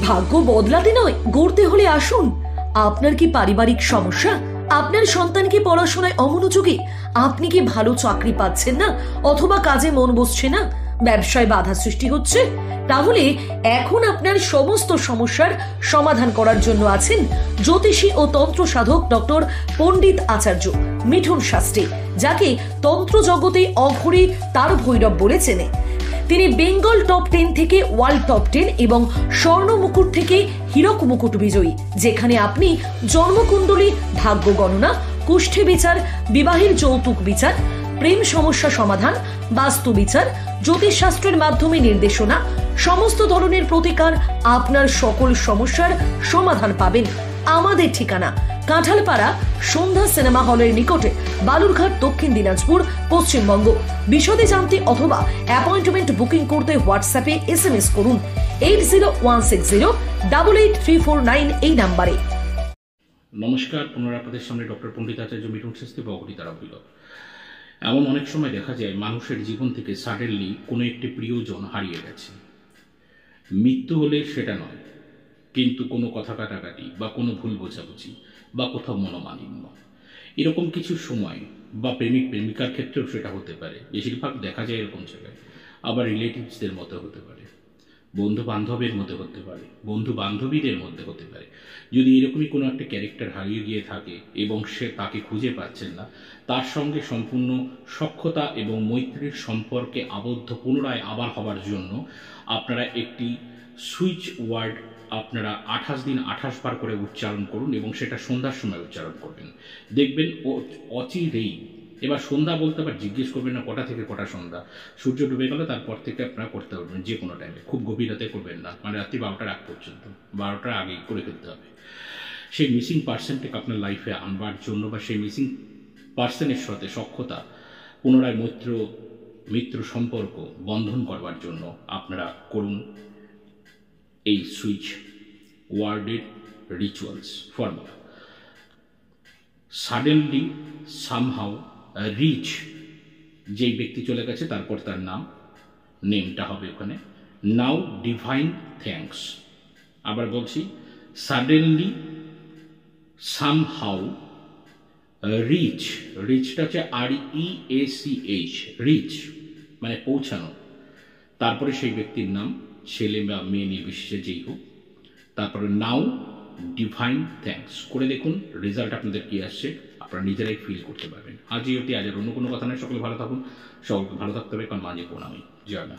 ভাগ্য বদলাতে নয়, গড়তে হলে আসুন। আপনার কি পারিবারিক সমস্যা? আপনার সন্তান কি পড়াশোনায় অমনোযোগী? আপনি কি ভালো চাকরি পাচ্ছেন না, অথবা কাজে মন বসছে না, ব্যবসায় বাধা সৃষ্টি হচ্ছে? তাহলে এখন আপনার সমস্ত সমস্যার সমাধান করার জন্য আছেন জ্যোতিষী ও তন্ত্র সাধক ডক্টর পণ্ডিত আচার্য মিঠুন শাস্ত্রী, যাকে তন্ত্র জগতে অঘরী তার ভৈরব বলে চেনে। তিনি বেঙ্গল টপ 10 থেকে ওয়ার্ল্ড টপ 10 এবং স্বর্ণ মুকুট থেকে হীরক মুকুট বিজয়ী, যেখানে আপনি জন্মকুণ্ডলী, ভাগ্য গণনা, কুষ্ঠী বিচার, বিবাহের যৌতুক বিচার, প্রেম সমস্যা সমাধান, বাস্তু বিচার, জ্যোতিষশাস্ত্রের মাধ্যমে নির্দেশনা, সমস্ত ধরনের প্রতিকার, আপনার সকল সমস্যার সমাধান পাবেন। আমাদের ঠিকানা কাঁঠালপাড়া সন্ধ্যা সিনেমা হলের নিকটে, বালুরঘাট, দক্ষিণ দিনাজপুর, পশ্চিমবঙ্গ। বিশদে জানতে অথবা অ্যাপয়েন্টমেন্ট বুকিং করতে হোয়াটসঅ্যাপে SMS করুন 8016088349 এই নাম্বারে। নমস্কার, পুনরায় আপনাদের সামনে ডক্টর পণ্ডিত আচার্য মিঠুন শাস্ত্রী বা অঘরী তারা ভৈরব। এমন অনেক সময় দেখা যায় মানুষের জীবন থেকে সাডেনলি কোনো একটি প্রিয়জন হারিয়ে গেছে। মৃত্যু হলে সেটা নয়, কিন্তু কোনো কথা কাটাকাটি বা কোনো ভুল বোঝাবুঝি বা কোথাও মনোমালিন্য, এরকম কিছু সময় বা প্রেমিক প্রেমিকার ক্ষেত্রেও সেটা হতে পারে। বেশিরভাগ দেখা যায় এরকম জায়গায়। আবার রিলেটিভসদের মধ্যে হতে পারে, বন্ধু বান্ধবের মধ্যে হতে পারে, বন্ধু বান্ধবীদের মধ্যে হতে পারে। যদি এরকমই কোনো একটা ক্যারেক্টার হারিয়ে গিয়ে থাকে এবং সে তাকে খুঁজে পাচ্ছেন না, তার সঙ্গে সম্পূর্ণ সখ্যতা এবং মৈত্রীর সম্পর্কে আবদ্ধ পুনরায় আবার হবার জন্য আপনারা একটি সুইচ ওয়ার্ড আপনারা 28 দিন 28 বার করে উচ্চারণ করুন এবং সেটা সন্ধ্যার সময় উচ্চারণ করবেন। দেখবেন অচিরেই, এবার সন্ধ্যা বলতে আবার জিজ্ঞেস করবেন না কটা থেকে কটা সন্ধ্যা, সূর্য ডুবে গেলে তারপর থেকে আপনারা করতে পারবেন যে কোনো টাইমে, খুব গভীর রাতে করবেন না, মানে রাত্রি 12টার আগ পর্যন্ত, 12টার আগে করে ফেলতে হবে। সেই মিসিং পার্সনটাকে আপনার লাইফে আনবার জন্য বা সেই মিসিং পার্সনের সাথে সখ্যতা পুনরায় মিত্র সম্পর্ক বন্ধন করবার জন্য আপনারা করুন এই সুইচ ওয়ার্ডের rituals formula. Suddenly, somehow, rich, যেই ব্যক্তি চলে গেছে তারপর তার নেমটা হবে ওখানে। Now, divine thanks. আবার বলছি, সাডেনলি, সামহাউ, রিচ, রিচটা হচ্ছে REACH, রিচ মানে পৌঁছানো। তারপরে সেই ব্যক্তির নাম, ছেলে বা মেয়ে নির্বিশেষে যেই হোক, তারপরে নাও, ডিভাইন থ্যাঙ্কস করে দেখুন রেজাল্ট আপনাদের কি আসছে, আপনারা নিজেরাই ফিল করতে পারবেন। আজই অতি, আজ আর অন্য কোনো কথা নয়। সকলে ভালো থাকুন, সকলকে ভালো থাকতে হবে, কারণ মাঝে প্রণামী। জয় মা।